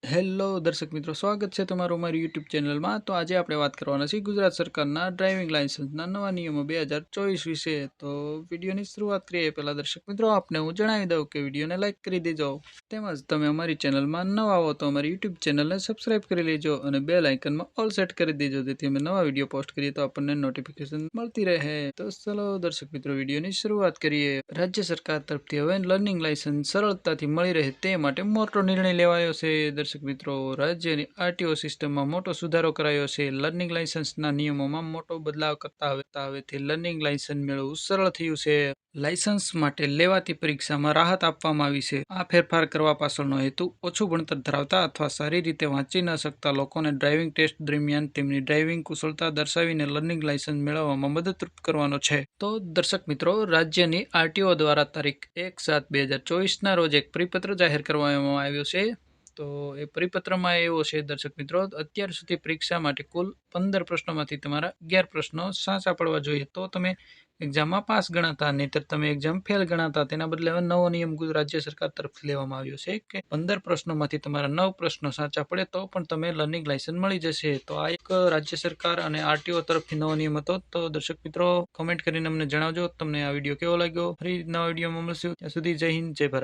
Hello દર્શક મિત્રો, સ્વાગત છે તમારું અમારી યુટ્યુબ ચેનલમાં। તો આજે આપણે વાત કરવાના છીએ ગુજરાત સરકારના ડ્રાઇવિંગ લાયસન્સના નવા નિયમો 2024 વિશે। તો વિડીયોની શરૂઆત કરીએ પહેલાં દર્શક મિત્રો આપને હું જણાવી દઉં કે વિડીયોને લાઇક કરી દેજો, તેમજ તમે અમારી ચેનલમાં નવા હો તો અમારી યુટ્યુબ ચેનલને સબસ્ક્રાઇબ કરી લેજો અને બેલ આઇકનમાં ઓલ સેટ કરી દેજો, જેથી અમે નવા વિડીયો પોસ્ટ કરીએ તો આપણને નોટિફિકેશન મળતી રહે। તો ચલો દર્શક મિત્રો વિડીયોની શરૂઆત કરીએ। રાજ્ય સરકાર તરફથી હવે લર્નિંગ લાયસન્સ સરળતાથી મળી રહે તે માટે મોટો નિર્ણય લેવાયો છે। દર્શક મિત્રો, રાજ્યની આરટીઓ સિસ્ટમમાં મોટો સુધારો કરાયો છે। લર્નિંગ લાયસન્સના નિયમોમાં મોટો બદલાવ કરતા હવેથી લર્નિંગ લાયસન્સ મેળવવું સરળ થયું છે। લાયસન્સ માટે લેવાતી પરીક્ષામાં રાહત આપવામાં આવી છે। આ ફેરફાર કરવા પાછળનો હેતુ ઓછું ભણતર ધરાવતા અથવા સારી રીતે વાંચી ન શકતા લોકોને ડ્રાઇવિંગ ટેસ્ટ દરમિયાન તેમની ડ્રાઇવિંગ કુશળતા દર્શાવીને લર્નિંગ લાયસન્સ મેળવવામાં મદદરૂપ કરવાનો છે। તો દર્શક મિત્રો, રાજ્યની આરટીઓ દ્વારા તારીખ 1/7/2024ના રોજ એક પરિપત્ર જાહેર કરવામાં આવ્યો છે। તો એ પરિપત્રમાં એવો છે દર્શક મિત્રો, અત્યાર સુધી પરીક્ષા માટે કુલ 15 પ્રશ્નોમાંથી તમારા 11 પ્રશ્નો સાચા પડવા જોઈએ તો તમે એક્ઝામમાં પાસ ગણાતા, નહીતર તમે એક્ઝામ ફેલ ગણાતા। તેના બદલે હવે નવો નિયમ રાજ્ય સરકાર તરફથી લેવામાં આવ્યો છે કે 15 પ્રશ્નોમાંથી તમારા 9 પ્રશ્નો સાચા પડે તો પણ તમે લર્નિંગ લાયસન્સ મળી જશે। તો આ એક રાજ્ય સરકાર અને આરટીઓ તરફથી નવો નિયમ હતો। તો દર્શક મિત્રો, કમેન્ટ કરીને અમને જણાવજો તમને આ વિડીયો કેવો લાગ્યો। ફરી નવા વિડીયોમાં મળશું, ત્યાં સુધી જય હિન્દ, જય ભારત।